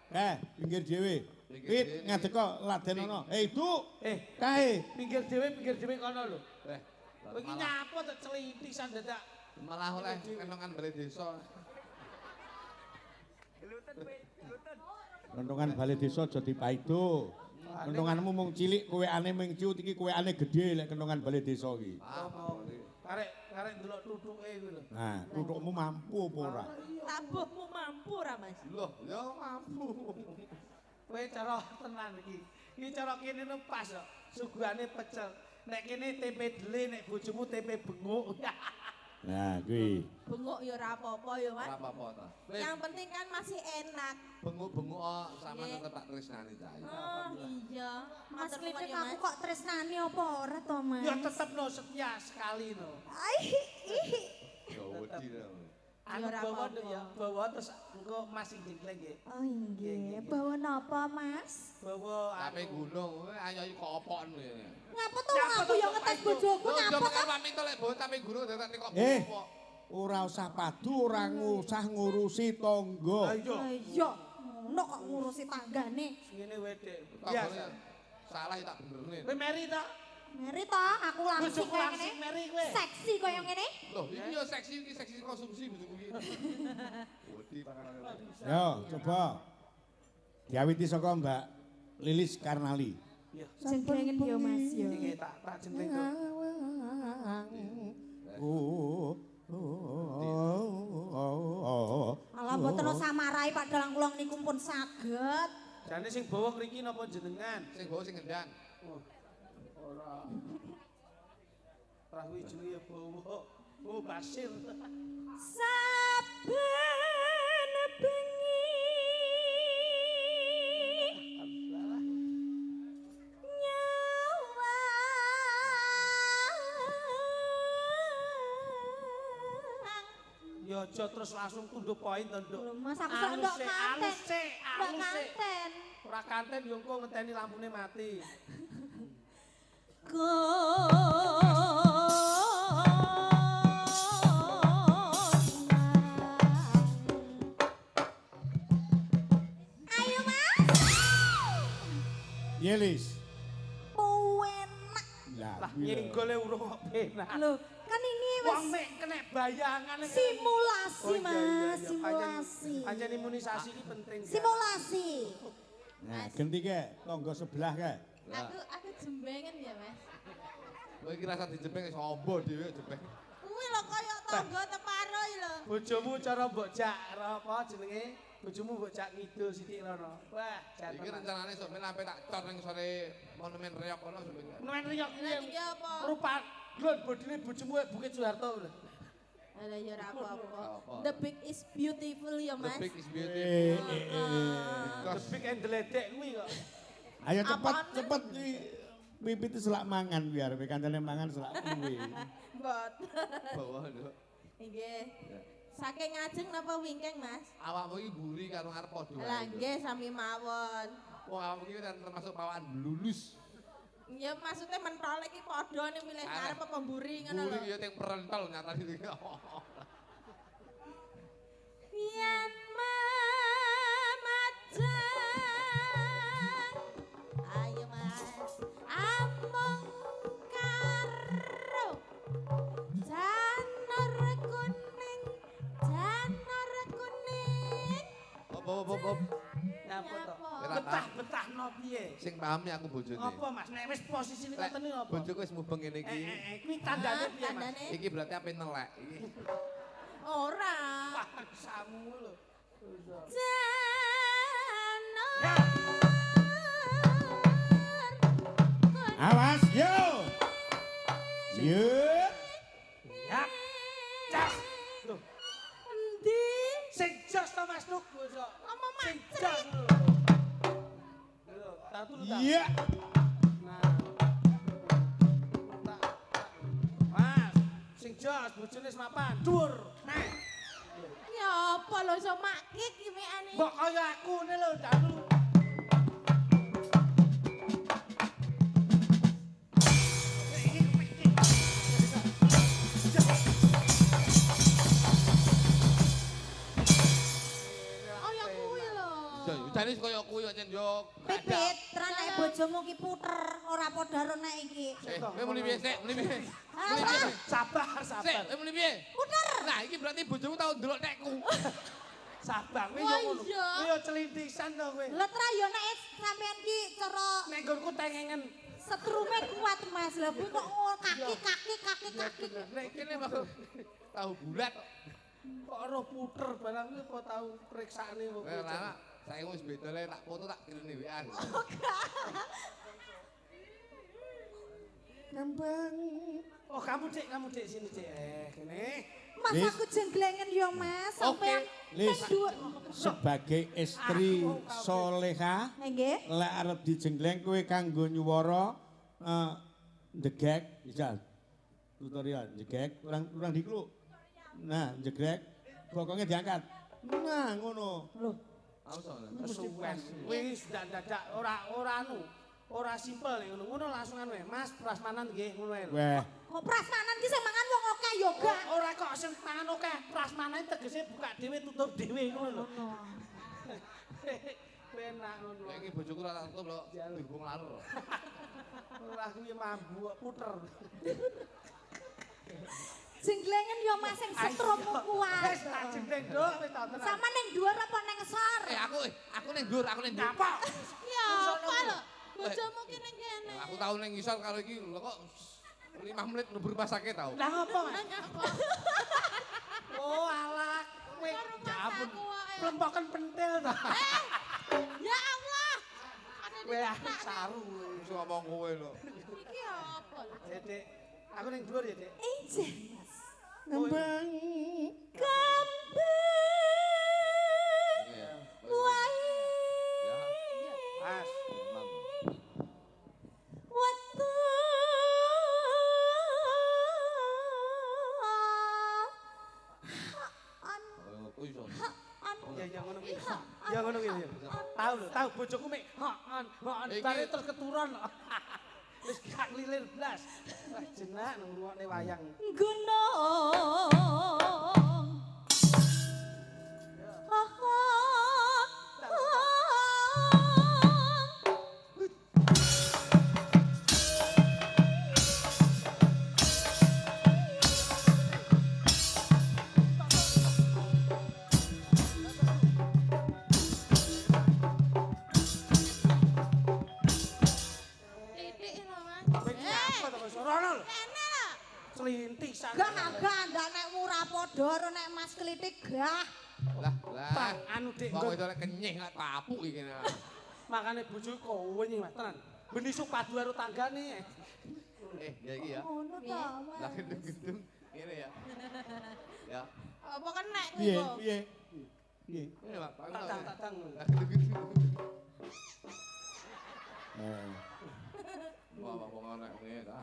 Pinggir dhewe. Pit ngadek kok laden ono. Itu. Eh, Kae. pinggir dhewe kono lho. Kowe iki Malah nyapa tek celiti san dadak. oleh kenongan balai desa. Kentongan balai desa aja dipaido. Kentonganmu mung cilik, koweane mung ciut iki koweane gedhe lek kentongan balai desa iki. Karek ndelok tutuke kuwi lho. Nah, tutukmu mampu apa ora? Tabuhmu mampu ora, Mas? Loh, ya mampu. Kowe cara tenan iki. Iki cara kene no pas kok. Suguhane pecel. Nek kene tempe dele, nek bojomu tempe benguk. Nah, kuwi. Benguk ya ora apa-apa ya, Mas. Ora apa-apa ta. Yang penting kan masih enak. Benguk-benguk sama tetep tak tresnani ta. Oh iya. Mas Matur Klitik nuwun ya, aku Mas. kok tresnani apa ora to, Mas? Ya tetep no setia sekali no. Ya wedi ta. Anu ora bawa apa-apa. ya, bawa terus engko masih jengkleng nggih. Oh nggih, bawa napa, Mas? Bawa Tapi gunung, ayo kok opon ya. Ngapa to wong aku yo ngetes bojoku Lho, ngapa kan kok? pamit lek bawa tapi gunung dadak nek kok Eh. opok. Ora usah padu, ora ngusah ngurusi tangga. Ayo. Lah iya, ngono kok ngurusi tanggane. Ngene wedek. Biasa. Biasa. Salah ya tak benerne. Kowe meri ta? Meri to, aku langsung Bojoku kaya langsing ngene. meri kowe. Seksi kaya ngene. Loh, iki yo seksi konsumsi bojoku iki. Wedi panganan. Yo, coba. Diawiti saka Mbak Lilis Karnali. Ya. Jengklengen yo, Mas yo. Iki tak jeneng to. Malah mboten samarai padahal kula niku pun saged. Jane sing bawa mriki napa jenengan? Sing bawa sing ngendang. Ora. Kuwi jenenge bawa. Oh, Basir. Saben bengi nyawa Ya aja terus langsung tunduk poin to, Nduk. Lho, Mas aku sok ndok kanten. Alus sik, Ndok alus sik. kanten. Ora kanten yo engko ngenteni lampune mati. Ayo Mas. Yelis. Enak. Lah, Nyenggole urung kok penak. Loh, kan ini Wong wis nek kena bayangan simulasi Mas, simulasi. Pancen imunisasi iki penting. Kan? Simulasi. Nah, ganti ke tangga sebelah ke. Aku jembengen ya, Mas. Kowe iki rasa dijepeng iso ombo dhewe jepeng. Kuwi lho kaya tangga teparo iki lho. Bojomu cara mbok jak apa jenenge? Bojomu mbok jak ngidul sithik rono. Wah, Iki jatuh. rencanane sok men sampe tak cor ning sore monumen reok kono sok men. Nemen riyok Lah iki apa? rupa glon bodine bojomu kayak Bukit Soeharto lho. Lah ya ora apa-apa. Apa? The big is beautiful ya, The Mas. big is Eh, beautiful. The big and deledek kuwi kok. Ayo cepet, Apaan? cepet kuwi. Pipit selak mangan biar kancane mangan selak kuwi. Bot. Bawa nduk. Nggih. Saking ngajeng napa wingking, Mas? Awakmu iki mburi karo ngarep padha wae. Lah nggih sami mawon. Wong awakmu iki kan termasuk pawaan blulus. Ya maksudnya mentol iki padha ning milih ngarep apa mburi ngono lho. Mburi ya teng perentol nyata iki. Yen mamajeng ayo Mas amung karo janur kuning Hop hop hop hop. Nyapa to? Nyapa? Ora betah-betahno piye? Sing pahami aku bojone. Apa Mas? Nek wis posisine Lek ngoten niku apa? bojoku wis mubeng ngene iki. Kuwi tandane piye Mas? Tandane Iki berarti ape nelek iki. ora. Samu lho. Awas yo. Yo. Ya. Cas. Lho, Endi? sing jos to Mas Nuk bosok. Apa Sing macet? jos lho. Lho, tak turu tak. Iya. Nah. Mas, sing jos bojone wis mapan. Dur. Nah. Ya apa lho iso makik kimikane. Mbok kaya aku ne lho, Danu. Kaya kuwi lho. Jane kaya kuwi kok Cen yo. Pipit, ranake bojomu ki puter, ora padha karo nek iki. Kowe muni piye sik? Muni piye? Muni Alah. piye? Sabar, Sik, sabar. kowe muni piye? Puter. Nah, iki berarti bojomu tau ndelok nekku. Sabar, kowe Wah, yo ngono. iya. Kowe yo celintisan to kowe. Lah tra yo nek sampean ki cara Nek nggonku tengengen. setrume kuat Mas. Lah kuwi kok kaki. Nek kene mah tahu bulat. Kok ora puter barang kuwi apa tau periksane kok. Kowe ora, saiki wis beda le tak foto tak kirene WA. Ngembang. Oh, kamu Dik sini, Dik. Kene. Mas Lis. aku jenglengen yo Mas, Oke, sampean Lis. dhuwur. Sebagai istri soleha, Nggih. lek arep dijenggleng kowe kanggo nyuwara ndegek, misal tutorial njegek, kurang dikluk. Nah, njegrek, bokongnya diangkat. Nah, ngono. Loh, Auson. kesuwen. Wis dadak ora anu. Ora simpel nek ngono. Ngono langsung anu Mas, prasmanan nggih ngono ae. Weh, Kok prasmanan ki sing mangan wong akeh yo gak. Ora kok sing mangan akeh, prasmanan tegese buka dhewe tutup dhewe ngono lho. Penak ngono. Lek iki bojoku ora tak tutup lho, dihubung lalur. Ora kuwi mambu kok puter. Jenglengen yo Mas sing setrumu kuat. Wis tak jendeng nduk wis tak tenang. Sama ning dhuwur apa ning ngesor? Aku ning ndur, aku ning ndur. Nyapa? Ya apa lho? Bojomu ki ning kene. Aku tau ning ngisor karo iki lho kok 5 menit mlebu rumah sakit tau. Lah ngopo Mas? Nyapa? Oh alah, kowe ya ampun. Plempoken pentil to. Ya Allah. Kowe saru. Wis ngomong kowe lho. Iki apa lho? Dik, aku ning dhuwur ya, Dik. Injen Mas. ngembang. Wai. Mas, Watu. ya ngono kuwi. Ya ngono kuwi. Tahu lho, tahu bojoku mek Iki- bare terus keturun. Wis gak lilir blas. Wah, jenak nang ngrungokne wayang. Gunung. Titik lho, Mas. Kowe iki apa to, Mas? Rono lho. Kene lho. Celintisan. Gak ndak nek murah padha karo nek Mas Klitik gah. Lah, Bang, anu Dik, Wong nggon- itu lek kenyih lek kapuk iki. makane bojoku kowe iki, Mas, tenan. Ben isuk padu karo tanggane. Ya iki ya. Ngono to, Mas. Lah gedung-gedung ngene ya. Ya. Apa kenek kuwi Piye, kok? piye? Piye? Ini Pak, Pak. Tatang. Lah gedung-gedung. Eh, Wah, wong ana ngene ta.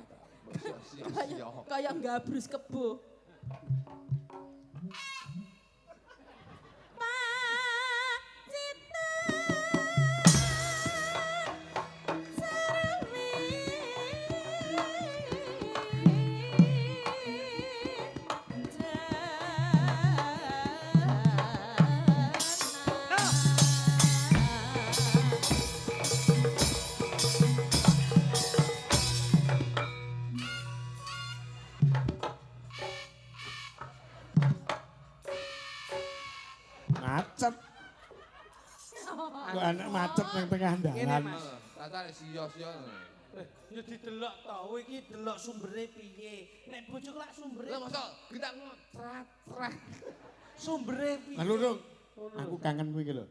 Kayak gabrus kebo. Kok anak macet ning tengah Ngene, dalan. Mas. Racane siyo-siyo. Ya didelok to, kowe iki delok sumbere piye. Nek bojoku lak sumbere. Lah mosok gendak sret. Sumbere piye? Lalu dong, aku kangen kuwi iki lho.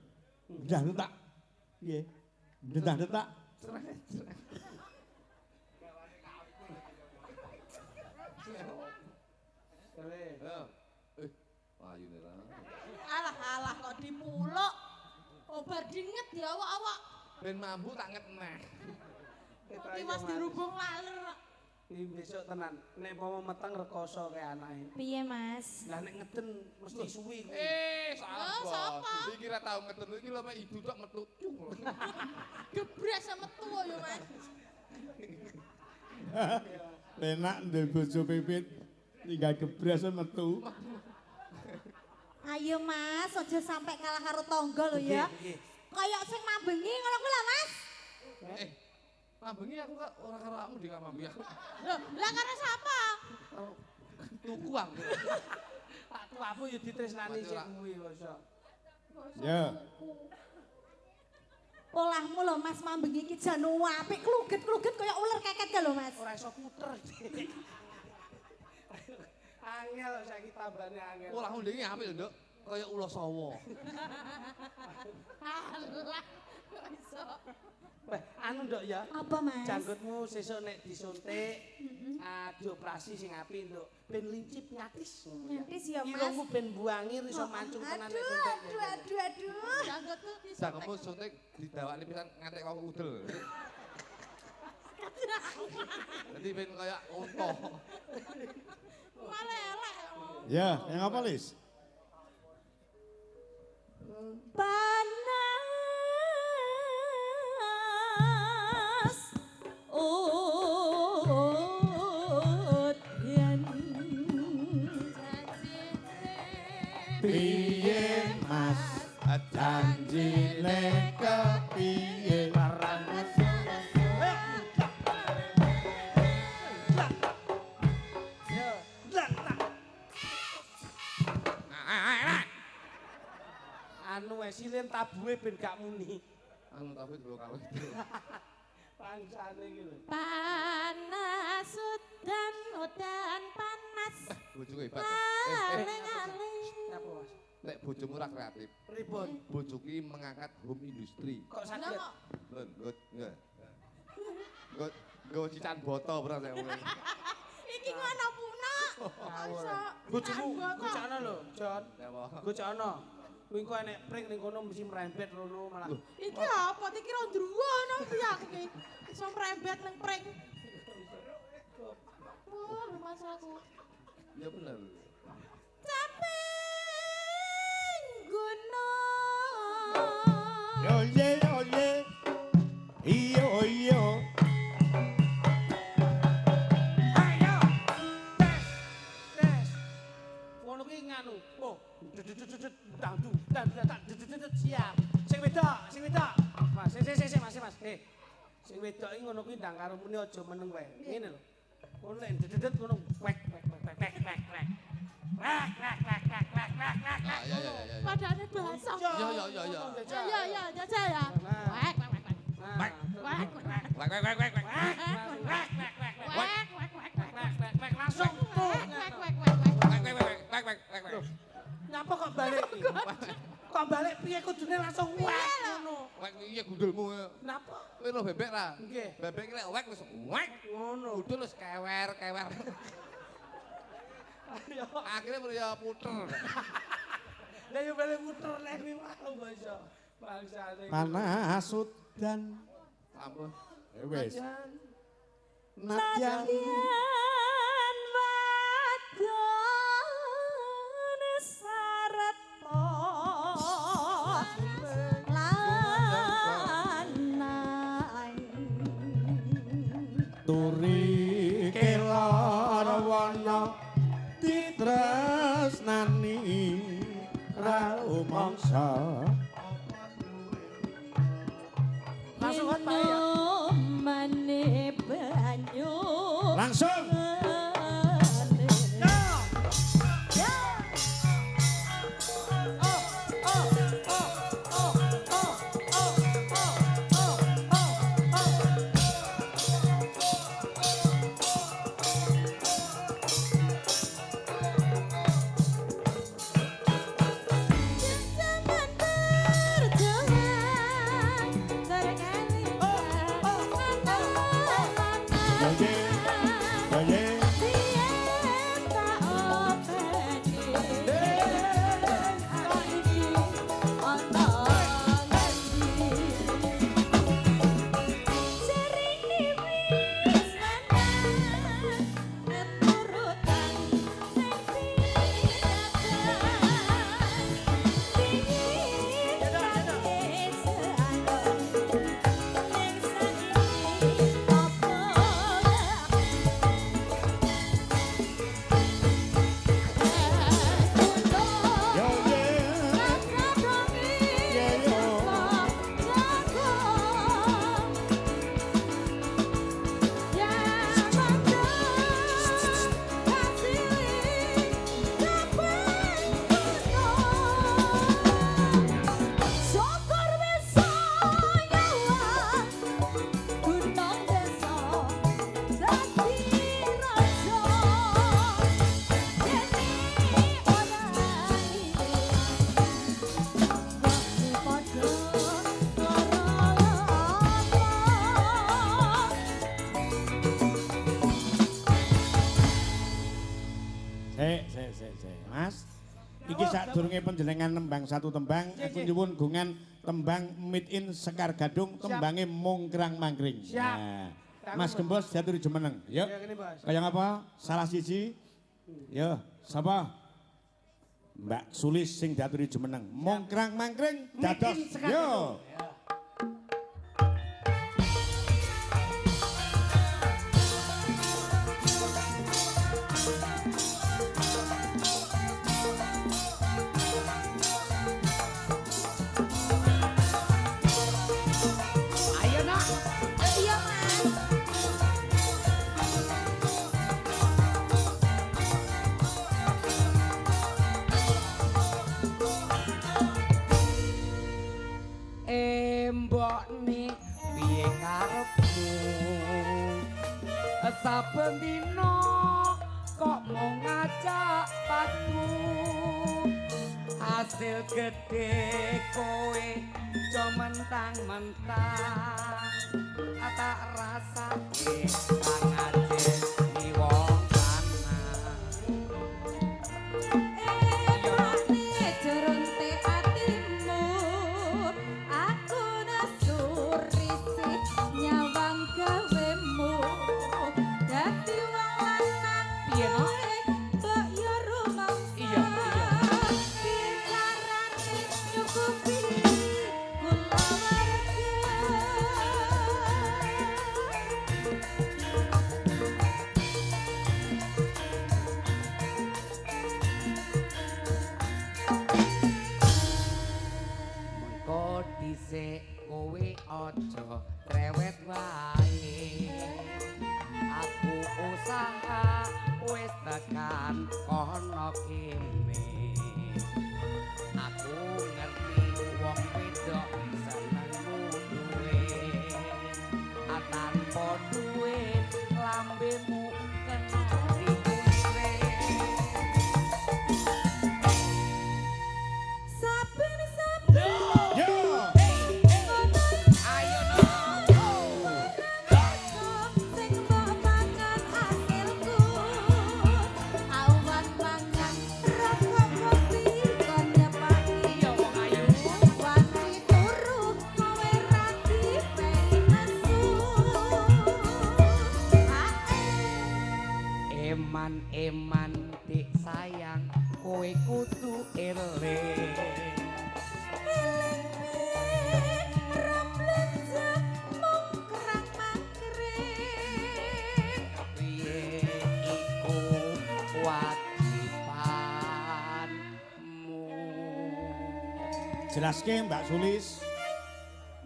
Ndah-ndak. Piye? Ndah-ndak. Ayo nih lah. Alah kok dipuluk. Obar dinget ya awak-awak. Ben mambu tak ngetneh. Iki Mas dirubung laler. Iki besok tenan. Nek mau meteng rekoso kae anake. Piye, Mas? Lah nek ngeden mesti suwi kuwi. Sapa? sapa? Iki ra tau ngeten iki lho mek ibu tok metu. Gebres sama tua ya Mas. Enak ndek bojo pipit tinggal gebras metu. Ayo Mas, aja sampai kalah karo tangga lho ya. Kayak sing mambengi ngono kuwi lho Mas. Mambengi aku kok ora karo kamu di kamambi aku. Lah karena siapa? Tuku aku. Tak tuamu ya ditresnani sik kuwi bosok. Ya. Polahmu lho Mas mambengi iki jan apik kluget-kluget kaya ular keket ya lho Mas. Ora iso puter. Angel saiki tambane angel. Olahmu ndek iki apik lho, Nduk. Kaya ula sawa. Alah. Kok iso? Weh, anu nduk ya. Apa Mas? Janggutmu sesuk nek disuntik, dioperasi sing apik nduk. Ben lincip nyatis. Nyatis ya Mas. Irungmu ben buangi iso mancung tenan nek suntik. Aduh. Janggutku Cangkemmu suntik didawakne pisan ngantek kok udel. Dadi ben kaya unta. malah elek. Ya, yang apa Lis? Panas udyan Piye Mas janjine kepiye Anu silin tabuhe ben gak muni. Anu tapi dulu karo itu. Pangsane iki lho. panas udan panas Bojoku hebat. aling-aling Napa Mas? Nek bojomu ora kreatif, Pripun? bojoku mengangat home industry. Kok saged? Lho, nggak. Go cican boto bro saya ngomong. Iki ngono puna. Ngawur. Bojomu gocana lho, Jon. Napa? Gocana. Kuwi kok enek pring ning kono mesti mrembet rono malah. Iki apa? Iki ro ndruwo no piye iki. Iso mrembet nang pring. Wah, masalahku. Ya bener. Caping gunung Yo ye iyo iyo Ayo. Tes. Ngono kuwi nganu. Oh, dangdu. Siap. Sing wedok. Mas, Mas. Sing wedok iki ngono kuwi ndang karo muni aja meneng wae. Ngene lho. Ngono lek dedet ngono wek. Ya. Padane bahasa. Ya. Ya, jajah ya. Wek. Langsung tuh. Nyapa kok balik iki? Kok balik piye kudune langsung wek ngono. Wek iya gundulmu. Napa? Kowe lho bebek ra? Nggih. Bebek iki lek wek wis wek. Ngono. Gundul wis kewer. Ayo. Akhirnya ya puter. Lah yo balik muter lek kuwi mau basa. Bangsane. panas udan Ampun. wis Jan. nadyan Nadyan wadon sareta lanang turi kelor wana ditresnani ra umangsa Langsung hot Pak ya. mane banyu langsung Mas. Iki sadurunge panjenengan nembang satu tembang, aku nyuwun gungan tembang Meet in Sekar Gadung tembange Mungkrang Mangkring. Nah, Mas Gembos diaturi jumeneng. Yuk. Kaya ngapa? Salah siji. Yo, sapa? Mbak Sulis sing diaturi jumeneng. Mungkrang Mangkring dados. Yo. Saben dina kok mau ngajak padu hasil gede kowe jo mentang-mentang tak rasake pangajen di wong lanang mane jeronte atimu aku nesuri nyawang gawemu dadi wong lanang piye no mbok yo rumangsa iya carane nyukupi kula mengko dhisik kowe aja rewet wae aku usaha wis tekan kono kene aku ngerti wong wedok senengmu duwe tanpa duwe lambemu kena dikusre saben-saben Yo. ayo no sing mbok mangan hasilku awan mangan rokok kopi kon nyepaki iya wong ayu wanci turu kowe ra dipeni nesu eman dik sayang kowe kudu eling piye iku wajibanmu Jelaske Mbak Sulis.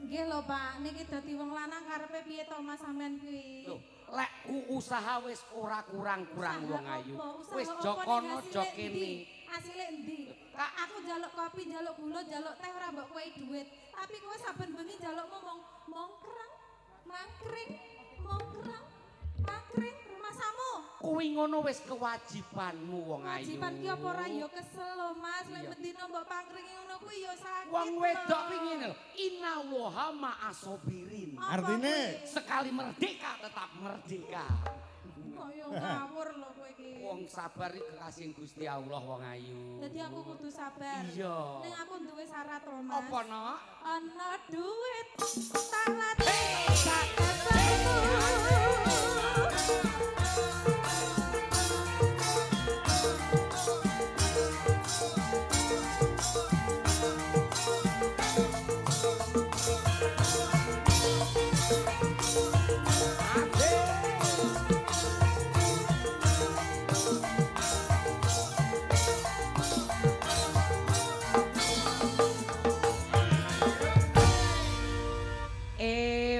Nggih lho Pak, niki dadi wong lanang karepe piye to Mas sampean kuwi? Loh, lek ku usaha wis ora kurang-kurang wong ayu. Usaha Wis apa jokono ning hasilé jok endi? kene. Hasilé endi? Kak aku njaluk kopi, njaluk gula, njaluk teh ora mbok kowe dhuwit. Tapi kowe saben bengi njalukmu mongkrang, mangkring, mongkrang, mangkring rumah samu. Kuwi ngono wis kewajibanmu wong ayu. Wajiban ki apa ora ya kesel lho Mas, lek mendina mbok pangkringi ngono kuwi ya sakit. Wong lho. wedok ki ngene lho, inna waha ma'asobirin. Artine Sekali merdeka tetap merdeka. Kaya ngawur lho kowe iki. Wong sabar iki kekasih Gusti Allah wong ayu. Dadi aku kudu sabar. Iya. Ning aku duwe syarat lho Mas. Apa no? Ana duit tak latih tak ketemu.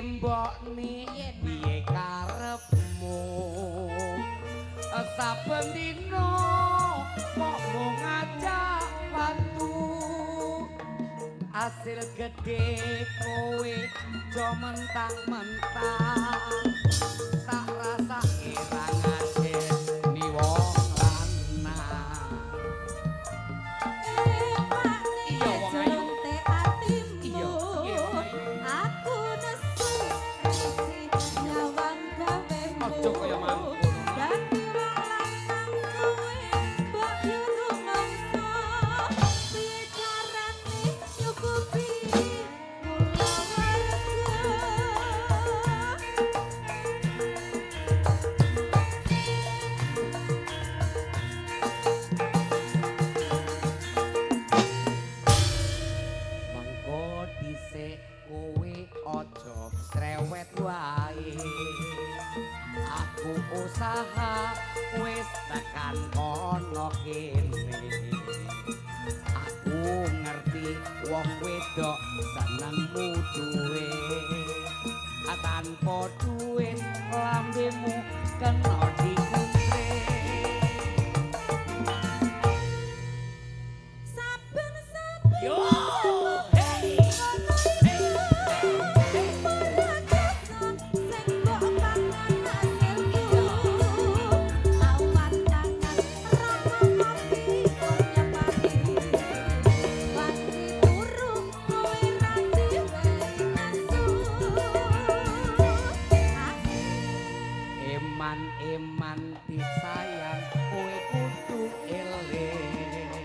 Mbok ni piye karepmu saben dina kok mau ngajak bantu hasil gede kowe jo mentang-mentang tak rasa kira ngajen ni wong lanang iya wong ayu iya iya wong ayu Aku nesu nyawang gawemu. Aja kaya mangkon. Dadi wong lanang kowe mbok yo saha wis tekan kono kene aku ngerti wong wedok senengmu duwe tanpa duit lambemu kena dikuntre Saben-saben yo hey Eman disayang kowe kudu eling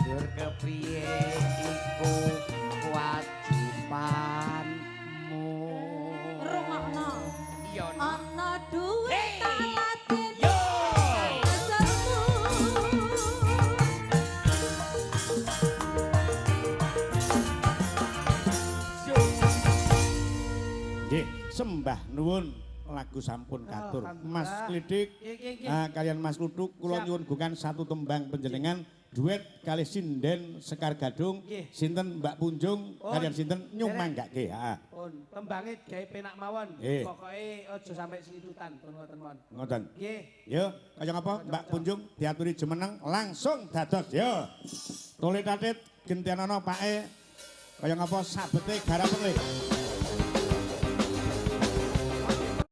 dur kepriye iku kewajibanmu rungokno iya ana duwe Hey! talaten yo ajarmu Nggih, sembah nuwun lagu sampun katur. Mas Klidik kalian Mas Luduk kula nyuwun gungan satu tembang panjenengan duet kali sinden Sekar Gadung sinten Mbak Punjung kalian sinten nyumanggake. Heeh. Pun tembange gawe penak mawon. Nggih. Pokoke aja sampai situtan pun ngoten mon. Ngoten. Nggih. Yo, kaya ngapa Mbak Punjung diaturi jumeneng langsung dados yo. Tuli tatit gentianana pake kaya ngapa sabete garapen le.